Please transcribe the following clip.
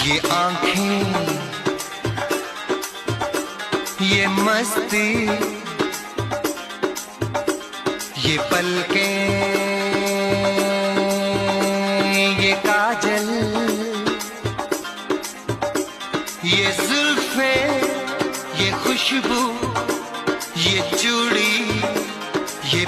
ये आंखें, ये मस्ती, ये पलकें, ये काजल, ये जुल्फे, ये खुशबू, ये चूड़ी, ये